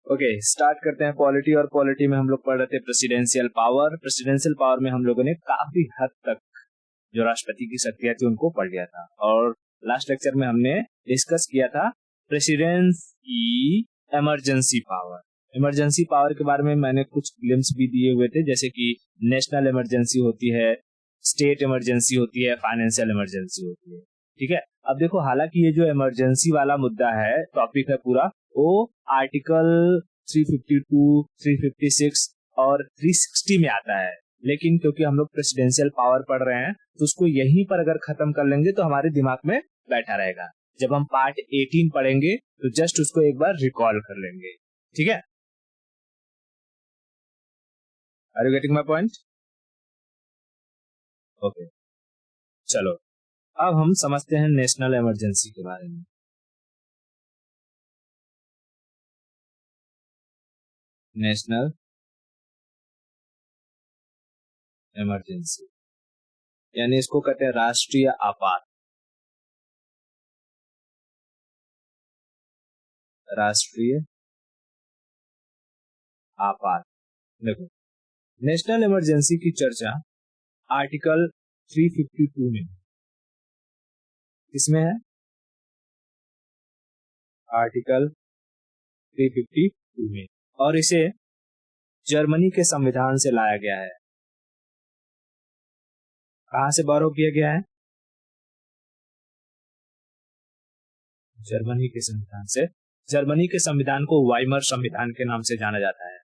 Okay, start करते हैं polity. और पॉलिटी में हम लोग पढ़ रहे थे प्रेसिडेंशियल पावर। प्रेसिडेंशियल पावर में हम लोगों ने काफी हद तक जो राष्ट्रपति की शक्तियां थी उनको पढ़ लिया था। और लास्ट लेक्चर में हमने डिस्कस किया था प्रेसिडेंट की इमरजेंसी पावर। इमरजेंसी पावर के बारे में मैंने कुछ ग्लिम्स भी दिए हुए थे, जैसे कि नेशनल इमरजेंसी होती है, स्टेट इमरजेंसी होती है, फाइनेंशियल इमरजेंसी होती है। ठीक है, अब देखो, हालांकि ये जो इमरजेंसी वाला मुद्दा है, टॉपिक है पूरा, वो आर्टिकल 352, 356 और 360 में आता है। लेकिन क्योंकि हम लोग प्रेसिडेंशियल पावर पढ़ रहे हैं तो उसको यहीं पर अगर खत्म कर लेंगे तो हमारे दिमाग में बैठा रहेगा। जब हम पार्ट 18 पढ़ेंगे तो जस्ट उसको एक बार रिकॉल कर लेंगे। ठीक है, are you getting my point? Okay, चलो अब हम समझते हैं नेशनल इमरजेंसी के बारे में। नेशनल इमरजेंसी यानी इसको कहते हैं राष्ट्रीय आपात। राष्ट्रीय आपात। देखो, नेशनल इमरजेंसी की चर्चा आर्टिकल 352 में, किसमें है? आर्टिकल 352 में। और इसे जर्मनी के संविधान से लाया गया है। कहां से बोरो किया गया है? जर्मनी के संविधान से। जर्मनी के संविधान को वाइमर संविधान के नाम से जाना जाता है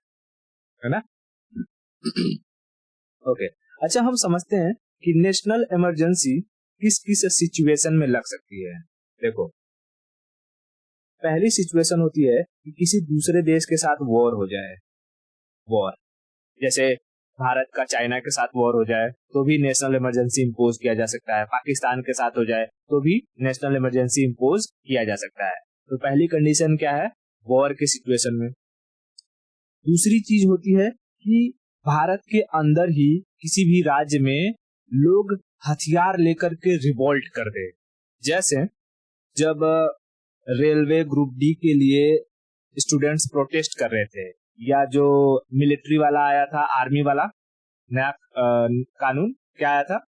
ना? ओके, अच्छा, हम समझते हैं कि नेशनल इमरजेंसी किस किस सिचुएशन में लग सकती है। देखो, पहली सिचुएशन होती है कि किसी दूसरे देश के साथ वॉर हो जाए। वॉर जैसे भारत का चाइना के साथ वॉर हो जाए तो भी नेशनल इमरजेंसी इंपोज किया जा सकता है। पाकिस्तान के साथ हो जाए तो भी नेशनल इमरजेंसी इंपोज किया जा सकता है। तो पहली कंडीशन क्या है? वॉर के सिचुएशन में। दूसरी चीज होती है कि भारत के अंदर ही किसी भी राज्य में लोग हथियार लेकर के रिवोल्ट कर दे। जैसे जब रेलवे ग्रुप डी के लिए स्टूडेंट्स प्रोटेस्ट कर रहे थे, या जो मिलिट्री वाला आया था, आर्मी वाला नया कानून क्या आया था?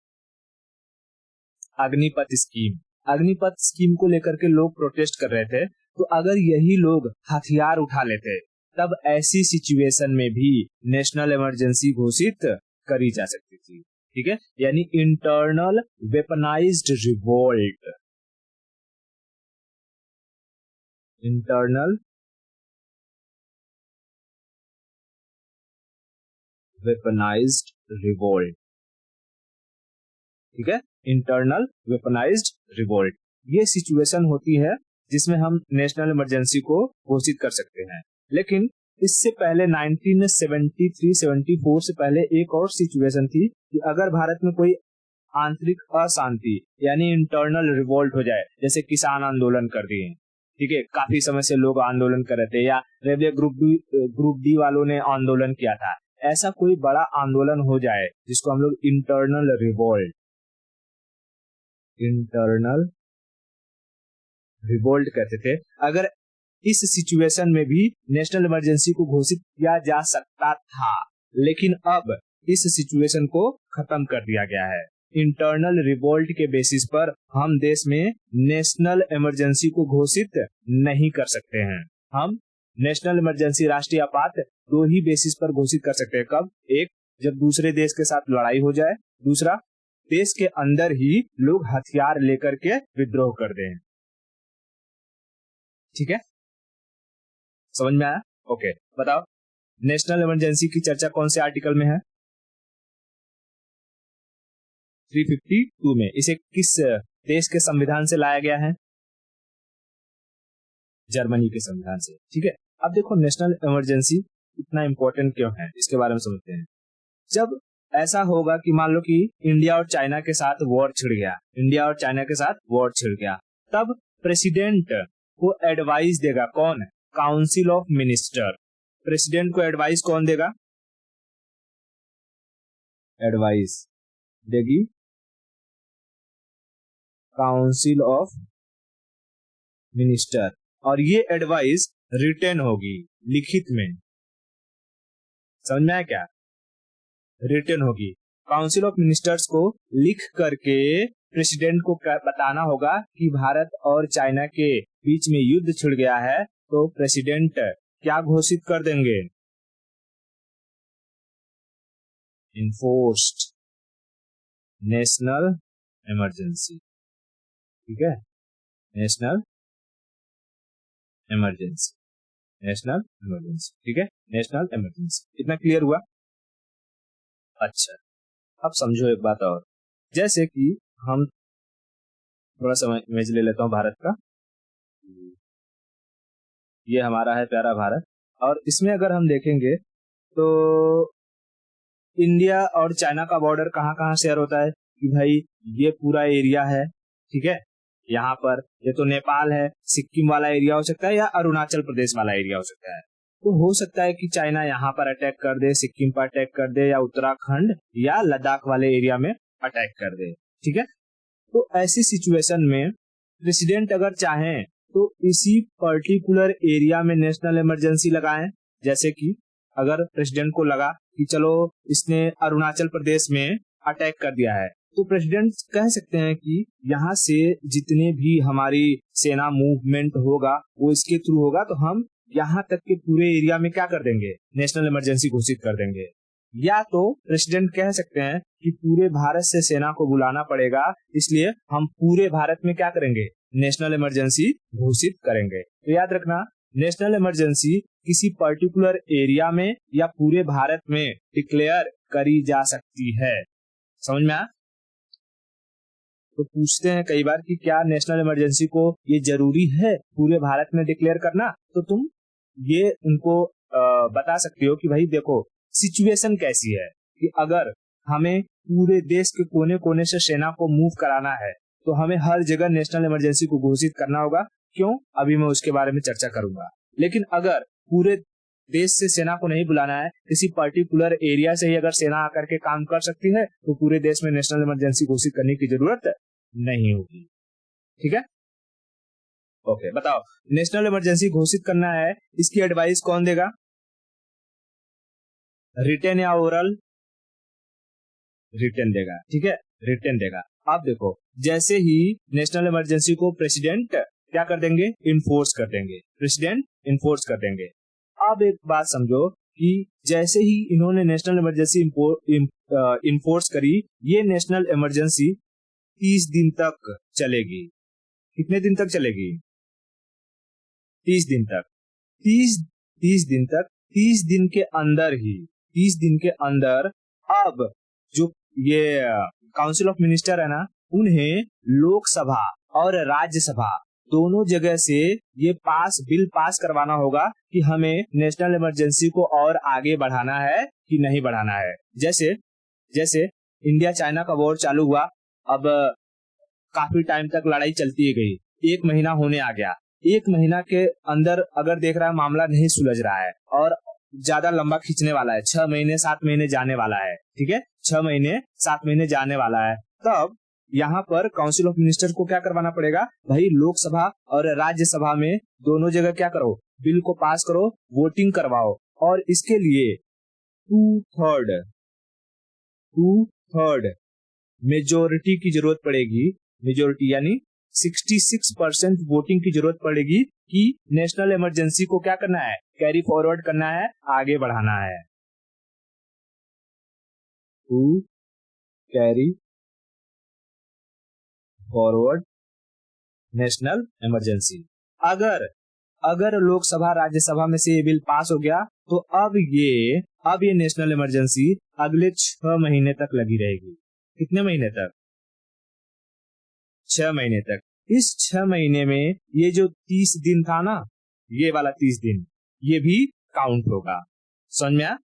अग्निपथ स्कीम। अग्निपथ स्कीम को लेकर के लोग प्रोटेस्ट कर रहे थे। तो अगर यही लोग हथियार उठा लेते तब ऐसी सिचुएशन में भी नेशनल इमरजेंसी घोषित करी जा सकती थी। ठीक है, यानी internal weaponised revolt. Internal weaponised revolt. ठीक है, इंटरनल वेपनाइज्ड रिवोल्ट, ये सिचुएशन होती है जिसमें हम नेशनल इमरजेंसी को घोषित कर सकते हैं। लेकिन इससे पहले 1973-74 से पहले एक और सिचुएशन थी कि अगर भारत में कोई आंतरिक अशांति यानी इंटरनल रिवोल्ट हो जाए, जैसे किसान आंदोलन कर दिए, ठीक है, काफी समय से लोग आंदोलन कर रहे थे, या रेलवे ग्रुप डी वालों ने आंदोलन किया था, ऐसा कोई बड़ा आंदोलन हो जाए जिसको हम लोग इंटरनल रिवोल्ट कहते थे, अगर इस सिचुएशन में भी नेशनल इमरजेंसी को घोषित किया जा सकता था। लेकिन अब इस सिचुएशन को खत्म कर दिया गया है। इंटरनल रिवोल्ट के बेसिस पर हम देश में नेशनल इमरजेंसी को घोषित नहीं कर सकते हैं। हम नेशनल इमरजेंसी, राष्ट्रीय आपात, दो ही बेसिस पर घोषित कर सकते हैं। कब? एक, जब दूसरे देश के साथ लड़ाई हो जाए। दूसरा, देश के अंदर ही लोग हथियार लेकर के विद्रोह कर दें। ठीक है, समझ में आया? ओके, बताओ, नेशनल इमरजेंसी की चर्चा कौन से आर्टिकल में है? 352 में। इसे किस देश के संविधान से लाया गया है? जर्मनी के संविधान से। ठीक है, अब देखो, नेशनल इमरजेंसी इतना इंपॉर्टेंट क्यों है, इसके बारे में समझते हैं। जब ऐसा होगा कि मान लो कि इंडिया और चाइना के साथ वॉर छिड़ गया, इंडिया और चाइना के साथ वॉर छिड़ गया, तब प्रेसिडेंट को एडवाइस देगा कौन? Council of minister. प्रेसिडेंट को एडवाइस कौन देगा? एडवाइस देगी काउंसिल ऑफ मिनिस्टर। और ये एडवाइस रिटन होगी, लिखित में। समझ में आया क्या? रिटन होगी। काउंसिल ऑफ मिनिस्टर्स को लिख करके प्रेसिडेंट को बताना होगा कि भारत और चाइना के बीच में युद्ध छिड़ गया है, तो प्रेसिडेंट क्या घोषित कर देंगे? Enforced national emergency. ठीक है, नेशनल इमरजेंसी, नेशनल इमरजेंसी। ठीक है, नेशनल इमरजेंसी। इतना क्लियर हुआ? अच्छा, अब समझो एक बात और। जैसे कि हम थोड़ा सा इमेज ले लेता हूं भारत का। ये हमारा है प्यारा भारत, और इसमें अगर हम देखेंगे तो इंडिया और चाइना का बॉर्डर कहाँ कहाँ शेयर होता है कि भाई ये पूरा एरिया है। ठीक है, यहाँ पर ये तो नेपाल है, सिक्किम वाला एरिया हो सकता है, या अरुणाचल प्रदेश वाला एरिया हो सकता है। तो हो सकता है कि चाइना यहाँ पर अटैक कर दे, सिक्किम पर अटैक कर दे, या उत्तराखंड या लद्दाख वाले एरिया में अटैक कर दे। ठीक है, तो ऐसी सिचुएशन में प्रेसिडेंट अगर चाहें तो इसी पर्टिकुलर एरिया में नेशनल इमरजेंसी लगाएं। जैसे कि अगर प्रेसिडेंट को लगा कि चलो इसने अरुणाचल प्रदेश में अटैक कर दिया है, तो प्रेसिडेंट कह सकते हैं कि यहाँ से जितने भी हमारी सेना मूवमेंट होगा वो इसके थ्रू होगा, तो हम यहाँ तक के पूरे एरिया में क्या कर देंगे? नेशनल इमरजेंसी घोषित कर देंगे। या तो प्रेसिडेंट कह सकते हैं कि पूरे भारत से सेना को बुलाना पड़ेगा, इसलिए हम पूरे भारत में क्या करेंगे? नेशनल इमरजेंसी घोषित करेंगे। तो याद रखना, नेशनल इमरजेंसी किसी पर्टिकुलर एरिया में या पूरे भारत में डिक्लेयर करी जा सकती है। समझ में आया? तो पूछते हैं कई बार कि क्या नेशनल इमरजेंसी को ये जरूरी है पूरे भारत में डिक्लेयर करना? तो तुम ये उनको बता सकते हो कि भाई देखो सिचुएशन कैसी है, कि अगर हमें पूरे देश के कोने कोने से सेना को मूव कराना है तो हमें हर जगह नेशनल इमरजेंसी को घोषित करना होगा। क्यों? अभी मैं उसके बारे में चर्चा करूंगा। लेकिन अगर पूरे देश से सेना को नहीं बुलाना है, किसी पर्टिकुलर एरिया से ही अगर सेना आकर के काम कर सकती है, तो पूरे देश में नेशनल इमरजेंसी घोषित करने की जरूरत नहीं होगी। ठीक है, ओके, बताओ नेशनल इमरजेंसी घोषित करना है, इसकी एडवाइस कौन देगा? रिटन या ओरल? रिटन देगा। ठीक है, रिटन देगा। अब देखो, जैसे ही नेशनल इमरजेंसी को प्रेसिडेंट क्या कर देंगे? इन्फोर्स कर देंगे। प्रेसिडेंट इन्फोर्स कर देंगे। अब एक बात समझो कि जैसे ही इन्होंने नेशनल इमरजेंसी इन्फोर्स करी, ये नेशनल इमरजेंसी 30 दिन तक चलेगी। कितने दिन तक चलेगी? 30 दिन तक। 30 दिन तक। 30 दिन के अंदर ही, 30 दिन के अंदर अब जो ये काउंसिल ऑफ मिनिस्टर है ना, उन्हें लोकसभा और राज्यसभा दोनों जगह से ये बिल पास करवाना होगा कि हमें नेशनल इमरजेंसी को और आगे बढ़ाना है कि नहीं बढ़ाना है। जैसे इंडिया चाइना का वॉर चालू हुआ, अब काफी टाइम तक लड़ाई चलती गई, 1 महीना होने आ गया। 1 महीना के अंदर अगर देख रहा है मामला नहीं सुलझ रहा है और ज्यादा लंबा खींचने वाला है, 6 महीने 7 महीने जाने वाला है। ठीक है, 6 महीने 7 महीने जाने वाला है, तब यहाँ पर काउंसिल ऑफ मिनिस्टर को क्या करवाना पड़ेगा? भाई लोकसभा और राज्यसभा में दोनों जगह क्या करो? बिल को पास करो, वोटिंग करवाओ, और इसके लिए 2/3 मेजोरिटी की जरूरत पड़ेगी। मेजोरिटी यानी 66% वोटिंग की जरूरत पड़ेगी कि नेशनल इमरजेंसी को क्या करना है? कैरी फॉरवर्ड करना है, आगे बढ़ाना है। To carry forward national emergency. अगर लोकसभा राज्यसभा में से ये बिल पास हो गया, तो अब ये नेशनल इमरजेंसी अगले 6 महीने तक लगी रहेगी। कितने महीने तक? 6 महीने तक। इस 6 महीने में ये जो 30 दिन था ना, ये वाला 30 दिन, ये भी काउंट होगा। समझ में आया?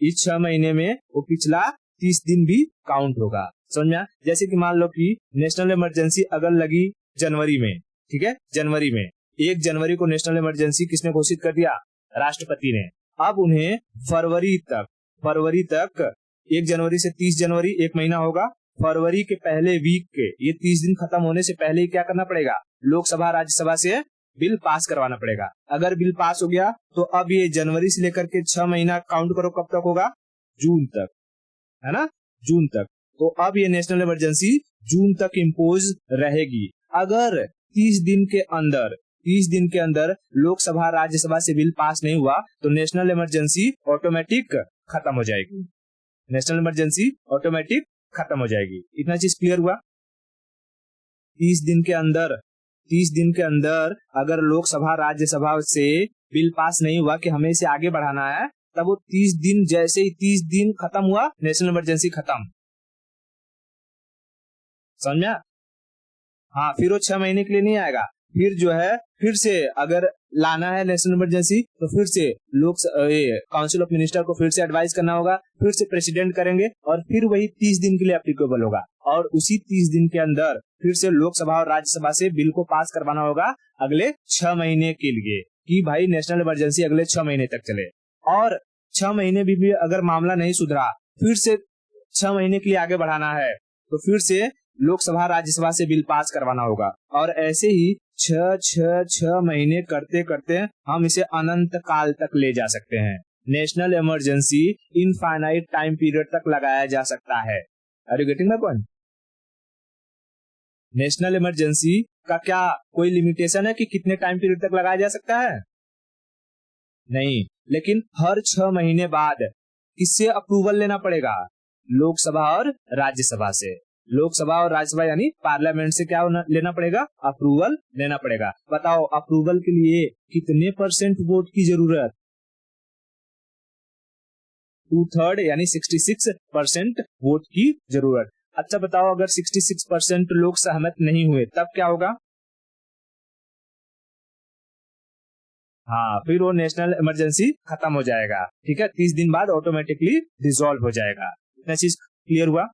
इस 6 महीने में वो पिछला 30 दिन भी काउंट होगा। समझ में आया? जैसे कि मान लो कि नेशनल इमरजेंसी अगर लगी जनवरी में, ठीक है, जनवरी में 1 जनवरी को नेशनल इमरजेंसी किसने घोषित कर दिया? राष्ट्रपति ने। अब उन्हें फरवरी तक 1 जनवरी से 30 जनवरी 1 महीना होगा, फरवरी के पहले वीक के ये 30 दिन खत्म होने से पहले ही क्या करना पड़ेगा? लोकसभा राज्यसभा से बिल पास करवाना पड़ेगा। अगर बिल पास हो गया तो अब ये जनवरी से लेकर के 6 महीना काउंट करो, कब तक होगा? जून तक, है ना, जून तक। तो अब ये नेशनल इमरजेंसी जून तक इम्पोज रहेगी। अगर 30 दिन के अंदर लोकसभा राज्यसभा से बिल पास नहीं हुआ तो नेशनल इमरजेंसी ऑटोमेटिक खत्म हो जाएगी। नेशनल इमरजेंसी ऑटोमेटिक खत्म हो जाएगी। इतना चीज क्लियर हुआ? 30 दिन के अंदर अगर लोकसभा राज्यसभा से बिल पास नहीं हुआ कि हमें इसे आगे बढ़ाना है, तब वो 30 दिन, जैसे ही 30 दिन खत्म हुआ नेशनल इमरजेंसी खत्म। समझ में? हाँ, फिर वो 6 महीने के लिए नहीं आएगा। फिर जो है, फिर से अगर लाना है नेशनल इमरजेंसी तो फिर से लोग काउंसिल ऑफ मिनिस्टर को फिर से एडवाइस करना होगा, फिर से प्रेसिडेंट करेंगे और फिर वही 30 दिन के लिए एप्लीकेबल होगा। और उसी 30 दिन के अंदर फिर से लोकसभा और राज्यसभा से बिल को पास करवाना होगा अगले 6 महीने के लिए, कि भाई नेशनल इमरजेंसी अगले 6 महीने तक चले। और 6 महीने भी अगर मामला नहीं सुधरा, फिर से 6 महीने के लिए आगे बढ़ाना है तो फिर से लोकसभा राज्यसभा से बिल पास करवाना होगा। और ऐसे ही 6 महीने करते करते हम इसे अनंत काल तक ले जा सकते हैं। National emergency infinite time period तक लगाया जा सकता है। Are you getting my point? National emergency का क्या कोई लिमिटेशन है कि कितने टाइम पीरियड तक लगाया जा सकता है? नहीं, लेकिन हर 6 महीने बाद किससे अप्रूवल लेना पड़ेगा? लोकसभा और राज्यसभा से। लोकसभा और राज्यसभा यानी पार्लियामेंट से क्या लेना पड़ेगा? अप्रूवल लेना पड़ेगा। बताओ, अप्रूवल के लिए कितने % वोट की जरूरत? 2/3 यानी 66% वोट की जरूरत। अच्छा बताओ, अगर 66% लोग सहमत नहीं हुए तब क्या होगा? हाँ, फिर वो नेशनल इमरजेंसी खत्म हो जाएगा। ठीक है, 30 दिन बाद ऑटोमेटिकली डिसॉल्व हो जाएगा। इतना चीज क्लियर हुआ?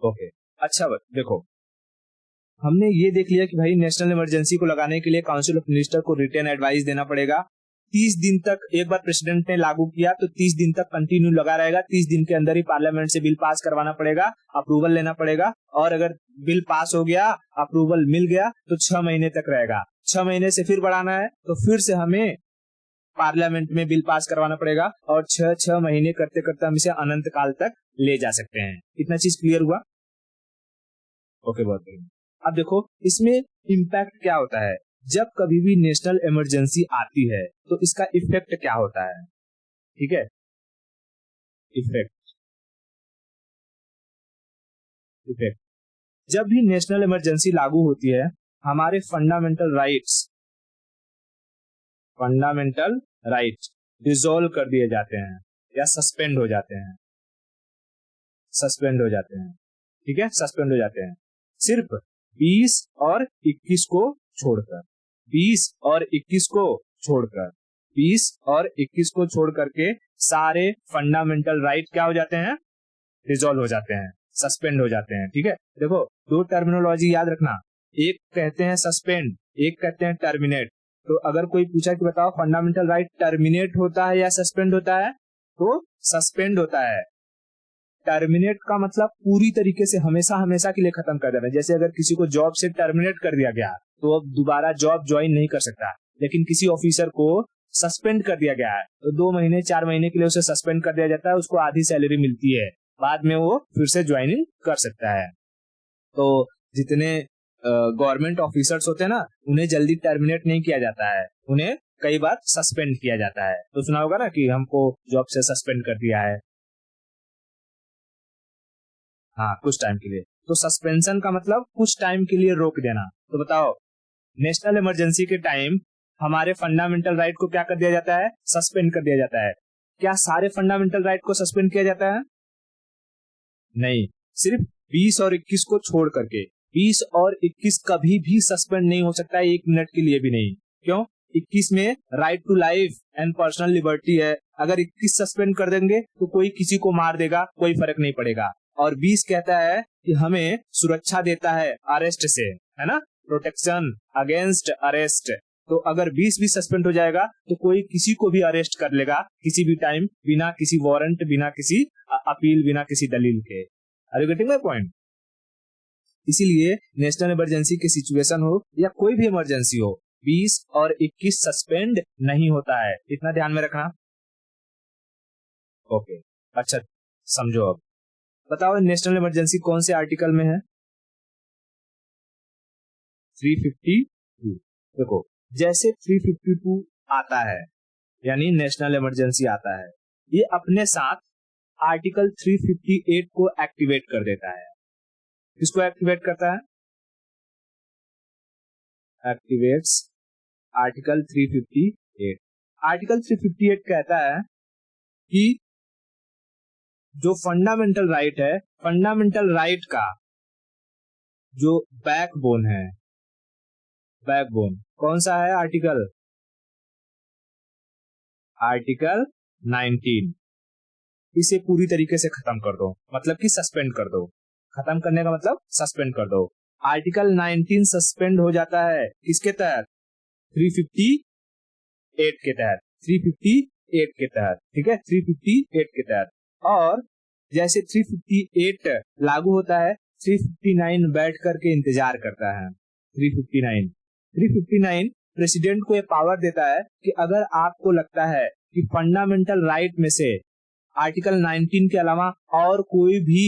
ओके, अच्छा देखो, हमने ये देख लिया कि भाई नेशनल इमरजेंसी को लगाने के लिए काउंसिल ऑफ मिनिस्टर को रिटन एडवाइस देना पड़ेगा। 30 दिन तक, एक बार प्रेसिडेंट ने लागू किया तो 30 दिन तक कंटिन्यू लगा रहेगा। 30 दिन के अंदर ही पार्लियामेंट से बिल पास करवाना पड़ेगा, अप्रूवल लेना पड़ेगा। और अगर बिल पास हो गया, अप्रूवल मिल गया तो 6 महीने तक रहेगा। 6 महीने से फिर बढ़ाना है तो फिर से हमें पार्लियामेंट में बिल पास करवाना पड़ेगा। और 6 महीने करते करते हम इसे अनंत काल तक ले जा सकते हैं। इतना चीज क्लियर हुआ? ओके, बहुत बढ़िया। अब देखो, इसमें इम्पैक्ट क्या होता है। जब कभी भी नेशनल इमरजेंसी आती है तो इसका इफेक्ट क्या होता है? ठीक है, इफेक्ट जब भी नेशनल इमरजेंसी लागू होती है, हमारे फंडामेंटल राइट्स डिसॉल्व कर दिए जाते हैं या सस्पेंड हो जाते हैं। ठीक है, सस्पेंड हो जाते हैं। सिर्फ 20 और 21 को छोड़कर 20 और 21 को छोड़ करके सारे फंडामेंटल राइट क्या हो जाते हैं? डिसॉल्व हो जाते हैं, सस्पेंड हो जाते हैं। ठीक है, देखो, दो टर्मिनोलॉजी याद रखना, एक कहते हैं सस्पेंड, एक कहते हैं टर्मिनेट। तो अगर कोई पूछा कि बताओ फंडामेंटल राइट टर्मिनेट होता है या सस्पेंड होता है, तो सस्पेंड होता है। टर्मिनेट का मतलब पूरी तरीके से हमेशा के लिए खत्म कर देना। जैसे अगर किसी को जॉब से टर्मिनेट कर दिया गया तो अब दोबारा जॉब ज्वाइन नहीं कर सकता। लेकिन किसी ऑफिसर को सस्पेंड कर दिया गया है तो 2 महीने 4 महीने के लिए उसे सस्पेंड कर दिया जाता है, उसको आधी सैलरी मिलती है, बाद में वो फिर से ज्वाइनिंग कर सकता है। तो जितने गवर्नमेंट ऑफिसर्स होते हैं ना, उन्हें जल्दी टर्मिनेट नहीं किया जाता है, उन्हें कई बार सस्पेंड किया जाता है। तो सुना होगा ना कि हमको जॉब से सस्पेंड कर दिया है, हाँ, कुछ टाइम के लिए। तो सस्पेंशन का मतलब कुछ टाइम के लिए रोक देना। तो बताओ, नेशनल इमरजेंसी के टाइम हमारे फंडामेंटल राइट को क्या कर दिया जाता है? सस्पेंड कर दिया जाता है। क्या सारे फंडामेंटल राइट को सस्पेंड किया जाता है? नहीं, सिर्फ 20 और 21 को छोड़ करके। 20 और 21 कभी भी सस्पेंड नहीं हो सकता है, 1 मिनट के लिए भी नहीं। क्यों? 21 में right to life and personal liberty है। अगर 21 सस्पेंड कर देंगे तो कोई किसी को मार देगा, कोई फर्क नहीं पड़ेगा। और 20 कहता है कि हमें सुरक्षा देता है अरेस्ट से, है ना, प्रोटेक्शन अगेंस्ट अरेस्ट। तो अगर 20 भी सस्पेंड हो जाएगा तो कोई किसी को भी अरेस्ट कर लेगा किसी भी टाइम, बिना किसी वारंट, बिना किसी अपील, बिना किसी दलील के। Are you getting my point? इसीलिए नेशनल इमरजेंसी की सिचुएशन हो या कोई भी इमरजेंसी हो, 20 और 21 सस्पेंड नहीं होता है, इतना ध्यान में रखना। ओके, अच्छा समझो। अब बताओ नेशनल इमरजेंसी कौन से आर्टिकल में है? 352। देखो, जैसे 352 आता है यानी नेशनल इमरजेंसी आता है, ये अपने साथ आर्टिकल 358 को एक्टिवेट कर देता है। किसको एक्टिवेट करता है? Activates article 358। आर्टिकल 358 कहता है कि जो फंडामेंटल राइट है, फंडामेंटल राइट का जो बैकबोन है, बैकबोन कौन सा है? आर्टिकल 19। इसे पूरी तरीके से खत्म कर दो, मतलब कि सस्पेंड कर दो। खत्म करने का मतलब सस्पेंड कर दो। आर्टिकल 19 सस्पेंड हो जाता है किसके तहत? 358 के तहत। 358 के तहत, ठीक है, 358 के तहत। और जैसे 358 लागू होता है, 359 बैठ करके इंतजार करता है। 359 प्रेसिडेंट को ये पावर देता है कि अगर आपको लगता है कि फंडामेंटल राइट में से आर्टिकल 19 के अलावा और कोई भी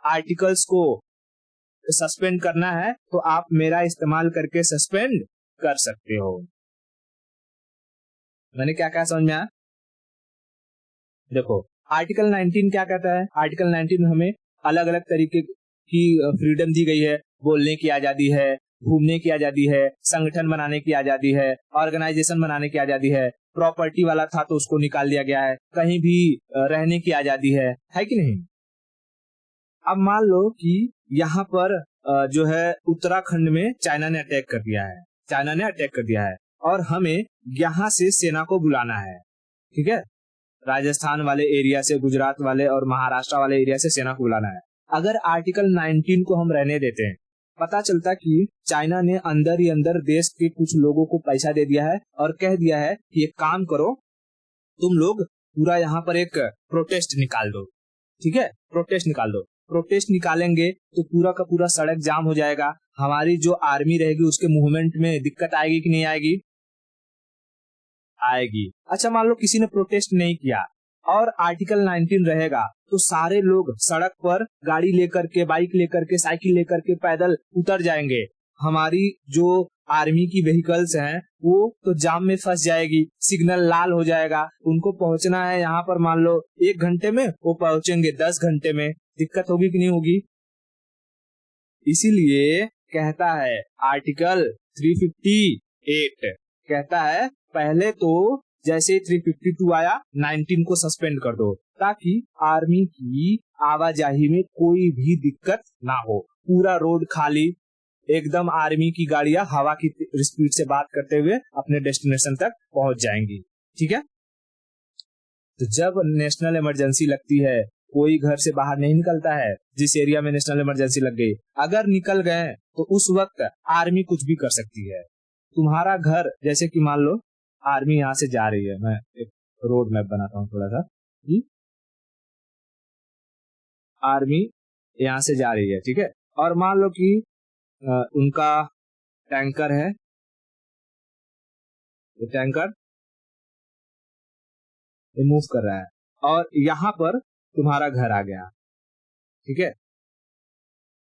आर्टिकल्स को सस्पेंड करना है तो आप मेरा इस्तेमाल करके सस्पेंड कर सकते हो। मैंने क्या क्या समझ में आया? देखो, आर्टिकल 19 क्या कहता है? आर्टिकल 19 में हमें अलग अलग तरीके की फ्रीडम दी गई है। बोलने की आजादी है, घूमने की आजादी है, संगठन बनाने की आजादी है, ऑर्गेनाइजेशन बनाने की आजादी है। प्रॉपर्टी वाला था तो उसको निकाल दिया गया है, कहीं भी रहने की आजादी है कि नहीं? अब मान लो कि यहाँ पर जो है उत्तराखंड में चाइना ने अटैक कर दिया है, चाइना ने अटैक कर दिया है और हमें यहाँ से सेना को बुलाना है, ठीक है, राजस्थान वाले एरिया से, गुजरात वाले और महाराष्ट्र वाले एरिया से सेना को बुलाना है। अगर आर्टिकल 19 को हम रहने देते हैं, पता चलता कि चाइना ने अंदर ही अंदर देश के कुछ लोगों को पैसा दे दिया है और कह दिया है कि एक काम करो, तुम लोग पूरा यहाँ पर एक प्रोटेस्ट निकाल दो, ठीक है, प्रोटेस्ट निकाल दो। प्रोटेस्ट निकालेंगे तो पूरा का पूरा सड़क जाम हो जाएगा, हमारी जो आर्मी रहेगी उसके मूवमेंट में दिक्कत आएगी कि नहीं आएगी? आएगी। अच्छा, मान लो किसी ने प्रोटेस्ट नहीं किया और आर्टिकल 19 रहेगा तो सारे लोग सड़क पर गाड़ी लेकर के, बाइक लेकर के, साइकिल लेकर के पैदल उतर जाएंगे। हमारी जो आर्मी की व्हीकल्स हैं वो तो जाम में फंस जाएगी, सिग्नल लाल हो जाएगा, उनको पहुंचना है यहाँ पर मान लो 1 घंटे में, वो पहुंचेंगे 10 घंटे में। दिक्कत होगी कि नहीं होगी? इसीलिए कहता है आर्टिकल 358 कहता है पहले तो जैसे 352 आया 19 को सस्पेंड कर दो ताकि आर्मी की आवाजाही में कोई भी दिक्कत ना हो। पूरा रोड खाली, एकदम आर्मी की गाड़ियां हवा की स्पीड से बात करते हुए अपने डेस्टिनेशन तक पहुंच जाएंगी, ठीक है। तो जब नेशनल इमरजेंसी लगती है कोई घर से बाहर नहीं निकलता है, जिस एरिया में नेशनल इमरजेंसी लग गई, अगर निकल गए तो उस वक्त आर्मी कुछ भी कर सकती है। तुम्हारा घर, जैसे कि मान लो आर्मी यहाँ से जा रही है, मैं एक रोड मैप बनाता हूँ थोड़ा सा, आर्मी यहाँ से जा रही है, ठीक है, और मान लो कि उनका टैंकर है, ये टैंकर मूव कर रहा है और यहाँ पर तुम्हारा घर आ गया, ठीक है,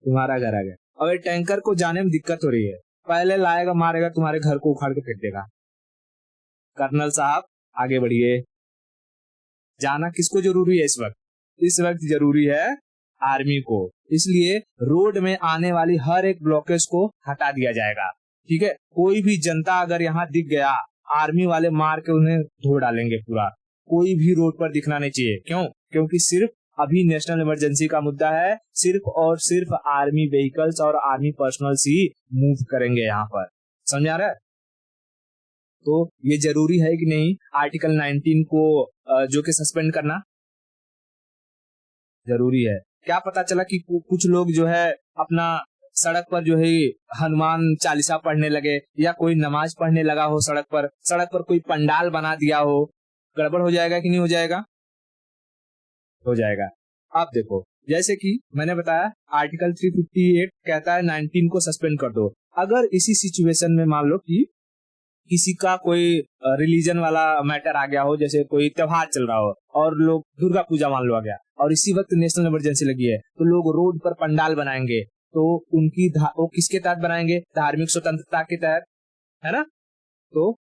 तुम्हारा घर आ गया और ये टैंकर को जाने में दिक्कत हो रही है, पहले लाएगा मारेगा, तुम्हारे घर को उखाड़ के फेंक देगा। कर्नल साहब आगे बढ़िए। जाना किसको जरूरी है इस वक्त? इस वक्त जरूरी है आर्मी को, इसलिए रोड में आने वाली हर एक ब्लॉकेज को हटा दिया जाएगा, ठीक है। कोई भी जनता अगर यहाँ दिख गया, आर्मी वाले मार के उन्हें धो डालेंगे पूरा। कोई भी रोड पर दिखना नहीं चाहिए। क्यों? क्योंकि सिर्फ अभी नेशनल इमरजेंसी का मुद्दा है, सिर्फ और सिर्फ आर्मी व्हीकल्स और आर्मी पर्सनल्स ही मूव करेंगे यहाँ पर, समझ आ रहा है? तो ये जरूरी है कि नहीं आर्टिकल 19 को जो कि सस्पेंड करना जरूरी है। क्या पता चला कि कुछ लोग जो है अपना सड़क पर जो है हनुमान चालीसा पढ़ने लगे या कोई नमाज पढ़ने लगा हो, सड़क पर कोई पंडाल बना दिया हो, गड़बड़ हो जाएगा कि नहीं हो जाएगा? हो जाएगा। अब देखो, जैसे कि मैंने बताया आर्टिकल 358 कहता है 19 को सस्पेंड कर दो। अगर इसी सिचुएशन में मान लो कि किसी का कोई रिलीजन वाला मैटर आ गया हो, जैसे कोई त्योहार चल रहा हो और लोग दुर्गा पूजा मान लो आ गया और इसी वक्त नेशनल इमरजेंसी लगी है, तो लोग रोड पर पंडाल बनाएंगे, तो उनकी वो किसके तहत बनाएंगे? धार्मिक स्वतंत्रता के तहत, है ना। तो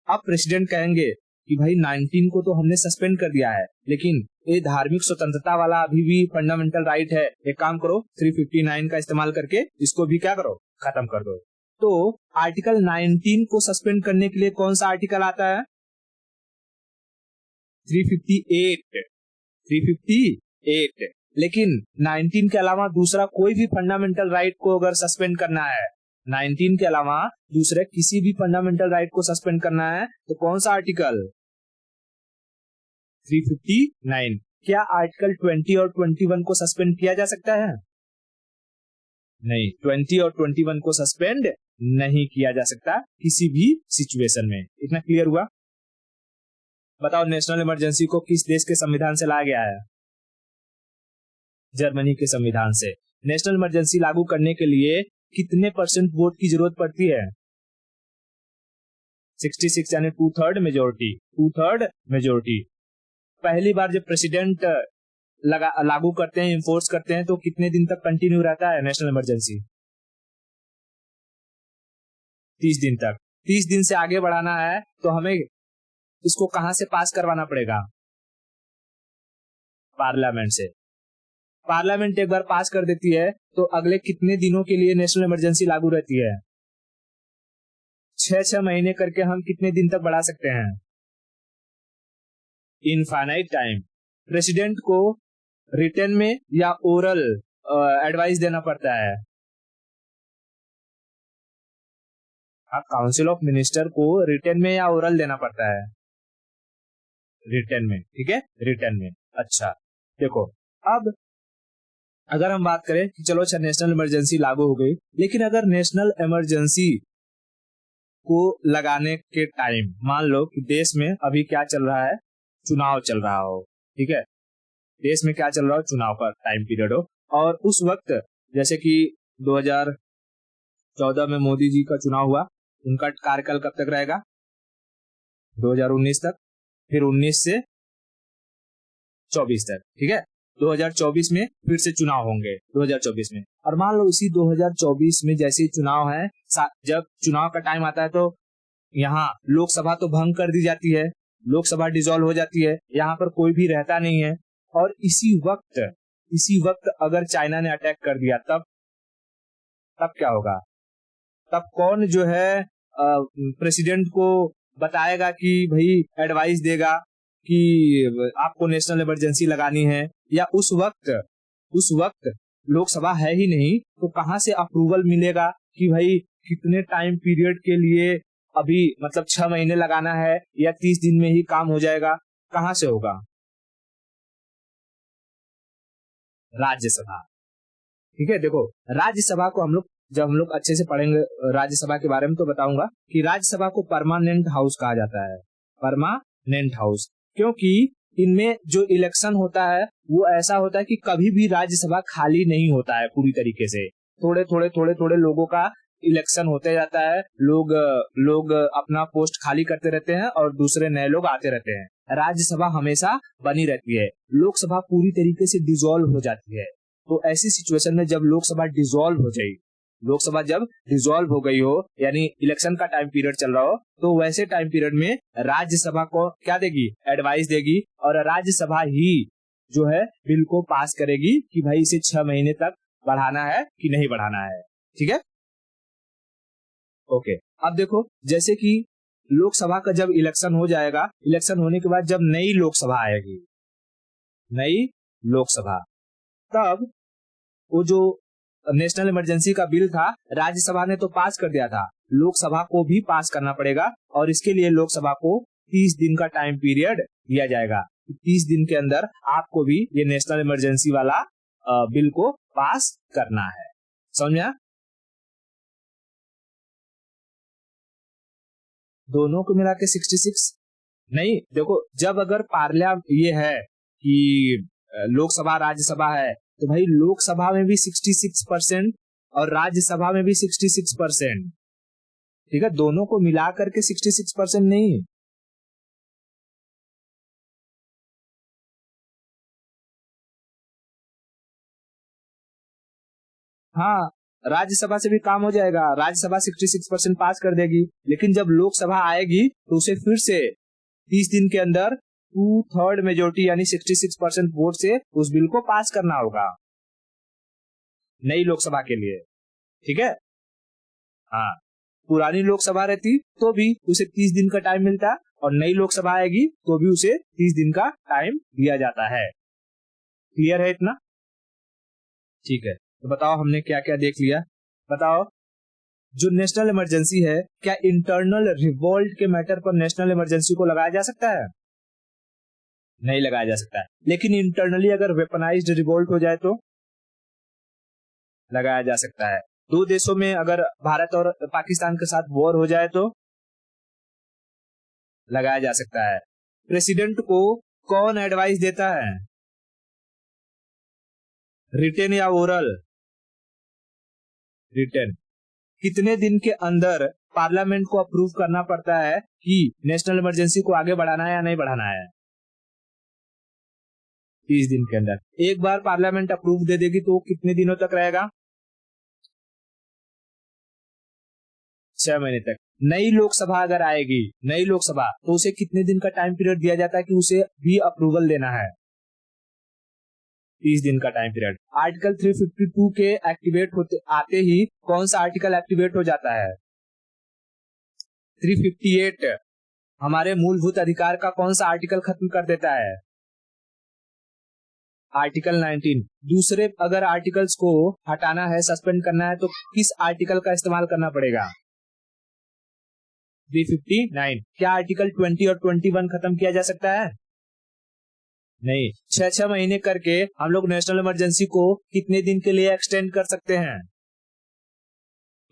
अब प्रेसिडेंट कहेंगे कि भाई 19 को तो हमने सस्पेंड कर दिया है, लेकिन ये धार्मिक स्वतंत्रता वाला अभी भी फंडामेंटल राइट है, एक काम करो 359 का इस्तेमाल करके इसको भी क्या करो, खत्म कर दो। तो आर्टिकल 19 को सस्पेंड करने के लिए कौन सा आर्टिकल आता है? 358। लेकिन 19 के अलावा दूसरा कोई भी फंडामेंटल राइट को अगर सस्पेंड करना है, 19 के अलावा दूसरे किसी भी फंडामेंटल राइट को सस्पेंड करना है, तो कौन सा आर्टिकल? 359। क्या आर्टिकल 20 और 21 को सस्पेंड किया जा सकता है? नहीं, 20 और 21 को सस्पेंड नहीं किया जा सकता किसी भी सिचुएशन में। इतना क्लियर हुआ? बताओ नेशनल इमरजेंसी को किस देश के संविधान से लाया गया है? जर्मनी के संविधान से। नेशनल इमरजेंसी लागू करने के लिए कितने % वोट की जरूरत पड़ती है? 66 यानी 2/3 मेजोरिटी। 2/3 मेजोरिटी। पहली बार जब प्रेसिडेंट लागू करते हैं, इन्फोर्स करते हैं, तो कितने दिन तक कंटिन्यू रहता है नेशनल इमरजेंसी? 30 दिन तक। 30 दिन से आगे बढ़ाना है तो हमें इसको कहां से पास करवाना पड़ेगा? पार्लियामेंट से। पार्लियामेंट एक बार पास कर देती है तो अगले कितने दिनों के लिए नेशनल इमरजेंसी लागू रहती है? 6 महीने करके हम कितने दिन तक बढ़ा सकते हैं? Infinite time. प्रेसिडेंट को रिटन में या ओरल एडवाइस देना पड़ता है? काउंसिल ऑफ मिनिस्टर को रिटन में या ओरल देना पड़ता है? रिटन में। ठीक है, रिटन में। अच्छा देखो, अब अगर हम बात करें कि चलो अच्छा नेशनल इमरजेंसी लागू हो गई, लेकिन अगर नेशनल इमरजेंसी को लगाने के टाइम मान लो कि देश में अभी क्या चल रहा है, चुनाव चल रहा हो, ठीक है, देश में क्या चल रहा हो, चुनाव का टाइम पीरियड हो, और उस वक्त जैसे कि 2014 में मोदी जी का चुनाव हुआ, उनका कार्यकाल कब तक रहेगा? 2019 तक, फिर 19 से 24 तक, ठीक है। 2024 में फिर से चुनाव होंगे 2024 में, और मान लो इसी 2024 में जैसे ही चुनाव है, जब चुनाव का टाइम आता है तो यहाँ लोकसभा तो भंग कर दी जाती है, लोकसभा डिसॉल्व हो जाती है, यहाँ पर कोई भी रहता नहीं है, और इसी वक्त अगर चाइना ने अटैक कर दिया तब क्या होगा? तब कौन जो है प्रेसिडेंट को बताएगा कि भाई एडवाइस देगा कि आपको नेशनल इमरजेंसी लगानी है? या उस वक्त लोकसभा है ही नहीं, तो कहां से अप्रूवल मिलेगा कि भाई कितने टाइम पीरियड के लिए अभी, मतलब 6 महीने लगाना है या 30 दिन में ही काम हो जाएगा? कहां से होगा? राज्यसभा। ठीक है, देखो राज्यसभा को जब हम लोग अच्छे से पढ़ेंगे राज्यसभा के बारे में तो बताऊंगा कि राज्यसभा को परमानेंट हाउस कहा जाता है। परमानेंट हाउस क्योंकि इनमें जो इलेक्शन होता है वो ऐसा होता है कि कभी भी राज्यसभा खाली नहीं होता है पूरी तरीके से। थोड़े लोगों का इलेक्शन होते जाता है, लोग अपना पोस्ट खाली करते रहते हैं और दूसरे नए लोग आते रहते हैं। राज्यसभा हमेशा बनी रहती है। लोकसभा पूरी तरीके से डिसॉल्व हो जाती है। तो ऐसी सिचुएशन में जब लोकसभा जब डिसॉल्व हो गई हो, यानी इलेक्शन का टाइम पीरियड चल रहा हो, तो वैसे टाइम पीरियड में राज्यसभा को क्या देगी? एडवाइस देगी, और राज्यसभा ही जो है बिल को पास करेगी कि भाई इसे 6 महीने तक बढ़ाना है कि नहीं बढ़ाना है। ठीक है, ओके। अब देखो, जैसे कि लोकसभा का जब इलेक्शन हो जाएगा, इलेक्शन होने के बाद जब नई लोकसभा आएगी, तब वो जो नेशनल इमरजेंसी का बिल था राज्यसभा ने तो पास कर दिया था, लोकसभा को भी पास करना पड़ेगा, और इसके लिए लोकसभा को 30 दिन का टाइम पीरियड दिया जाएगा। 30 दिन के अंदर आपको भी ये नेशनल इमरजेंसी वाला बिल को पास करना है। समझ में आया? दोनों को मिला के 66 नहीं। देखो, जब अगर पार्लियामेंट ये है कि लोकसभा राज्यसभा है, तो भाई लोकसभा में भी 66% और राज्यसभा में भी 66%। ठीक है, दोनों को मिला करके 66% नहीं। हाँ, राज्यसभा से भी काम हो जाएगा, राज्यसभा 66% पास कर देगी, लेकिन जब लोकसभा आएगी तो उसे फिर से 30 दिन के अंदर 2/3 मेजोरिटी यानी 66% वोट से उस बिल को पास करना होगा नई लोकसभा के लिए। ठीक है, हाँ, पुरानी लोकसभा रहती तो भी उसे 30 दिन का टाइम मिलता, और नई लोकसभा आएगी तो भी उसे 30 दिन का टाइम दिया जाता है। क्लियर है इतना? ठीक है, तो बताओ हमने क्या क्या देख लिया। बताओ, जो नेशनल इमरजेंसी है, क्या इंटरनल रिवोल्ट के मैटर पर नेशनल इमरजेंसी को लगाया जा सकता है? नहीं लगाया जा सकता है। लेकिन इंटरनली अगर वेपनाइज्ड रिवोल्ट हो जाए तो लगाया जा सकता है। दो देशों में अगर भारत और पाकिस्तान के साथ वॉर हो जाए तो लगाया जा सकता है। प्रेसिडेंट को कौन एडवाइस देता है, रिटेन या ओरल? रिटेन। कितने दिन के अंदर पार्लियामेंट को अप्रूव करना पड़ता है कि नेशनल इमरजेंसी को आगे बढ़ाना है या नहीं बढ़ाना है? 30 दिन के अंदर। एक बार पार्लियामेंट अप्रूव दे देगी तो कितने दिनों तक रहेगा? 6 महीने तक। नई लोकसभा अगर आएगी, नई लोकसभा, तो उसे कितने दिन का टाइम पीरियड दिया जाता है कि उसे भी अप्रूवल देना है? 30 दिन का टाइम पीरियड। आर्टिकल 352 के एक्टिवेट होते आते ही कौन सा आर्टिकल एक्टिवेट हो जाता है? 358 हमारे मूलभूत अधिकार का कौन सा आर्टिकल खत्म कर देता है? आर्टिकल 19। दूसरे अगर आर्टिकल्स को हटाना है, सस्पेंड करना है, तो किस आर्टिकल का इस्तेमाल करना पड़ेगा? 359। क्या आर्टिकल 20 और 21 खत्म किया जा सकता है? नहीं। 6 महीने करके हम लोग नेशनल इमरजेंसी को कितने दिन के लिए एक्सटेंड कर सकते हैं?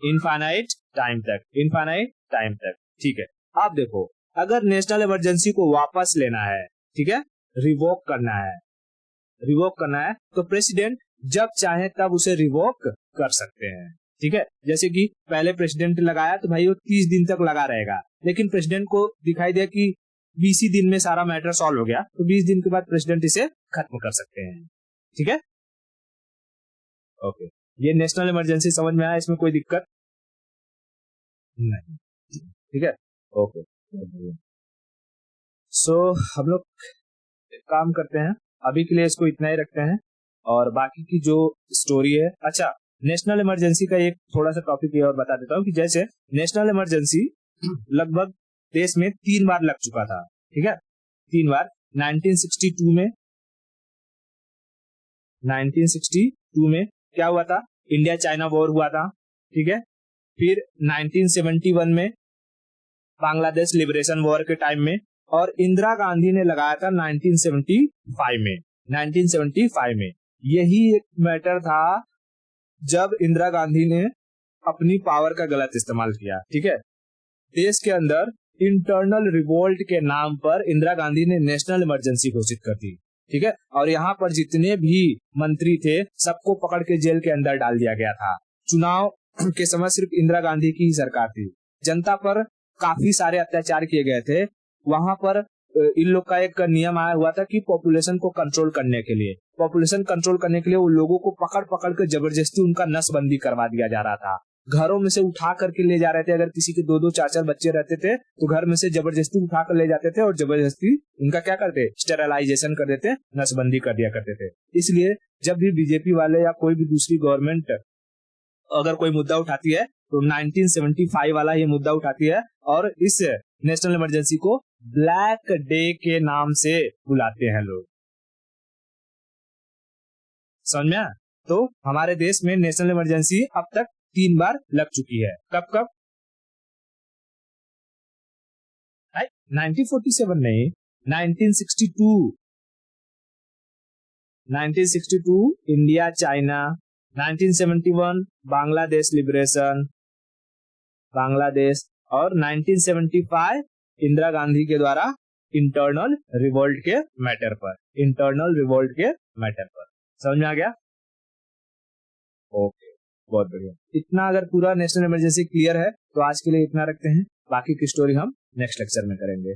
इनफाइनाइट टाइम तक, इनफाइनाइट टाइम तक। ठीक है, अब देखो, अगर नेशनल इमरजेंसी को वापस लेना है, ठीक है, रिवोक करना है, रिवोक करना है, तो प्रेसिडेंट जब चाहे तब उसे रिवोक कर सकते हैं। ठीक है, जैसे कि पहले प्रेसिडेंट लगाया तो भाई वो 30 दिन तक लगा रहेगा, लेकिन प्रेसिडेंट को दिखाई दिया कि 20 ही दिन में सारा मैटर सॉल्व हो गया, तो 20 दिन के बाद प्रेसिडेंट इसे खत्म कर सकते हैं। ठीक है, ओके, ये नेशनल इमरजेंसी समझ में आया, इसमें कोई दिक्कत नहीं। ठीक है, ओके। सो हम लोग काम करते हैं, अभी के लिए इसको इतना ही रखते हैं, और बाकी की जो स्टोरी है, अच्छा, नेशनल इमरजेंसी का एक थोड़ा सा टॉपिक ये और बता देता हूँ कि जैसे नेशनल इमरजेंसी लगभग देश में 3 बार लग चुका था। ठीक है, 3 बार। 1962 में, 1962 में क्या हुआ था? इंडिया चाइना वॉर हुआ था। ठीक है, फिर 1971 में बांग्लादेश लिबरेशन वॉर के टाइम में, और इंदिरा गांधी ने लगाया था 1975 में। 1975 में यही एक मैटर था जब इंदिरा गांधी ने अपनी पावर का गलत इस्तेमाल किया। ठीक है, देश के अंदर इंटरनल रिवोल्ट के नाम पर इंदिरा गांधी ने नेशनल इमरजेंसी घोषित कर दी। ठीक है, और यहाँ पर जितने भी मंत्री थे सबको पकड़ के जेल के अंदर डाल दिया गया था। चुनाव के समय सिर्फ इंदिरा गांधी की ही सरकार थी, जनता पर काफी सारे अत्याचार किए गए थे। वहां पर इन लोग का एक नियम आया हुआ था कि पॉपुलेशन को कंट्रोल करने के लिए, पॉपुलेशन कंट्रोल करने के लिए वो लोगों को पकड़ पकड़ के जबरदस्ती उनका नसबंदी करवा दिया जा रहा था। घरों में से उठा करके ले जा रहे थे, अगर किसी के 2-2 4-4 बच्चे रहते थे तो घर में से जबरदस्ती उठा कर ले जाते थे और जबरदस्ती उनका क्या करते, स्टेरलाइजेशन कर देते, नसबंदी कर दिया करते थे। इसलिए जब भी बीजेपी वाले या कोई भी दूसरी गवर्नमेंट अगर कोई मुद्दा उठाती है तो 1975 वाला ये मुद्दा उठाती है, और इस नेशनल इमरजेंसी को ब्लैक डे के नाम से बुलाते हैं लोग। समझ में? तो हमारे देश में नेशनल इमरजेंसी अब तक 3 बार लग चुकी है। कब कब? 1947 नहीं, 1962। 1962 India China, 1971 Bangladesh liberation, Bangladesh, और 1975 इंदिरा गांधी के द्वारा इंटरनल रिवोल्ट के मैटर पर, इंटरनल रिवोल्ट के मैटर पर। समझ में आ गया? ओके, बहुत बढ़िया। इतना अगर पूरा नेशनल इमरजेंसी क्लियर है तो आज के लिए इतना रखते हैं, बाकी की स्टोरी हम नेक्स्ट लेक्चर में करेंगे।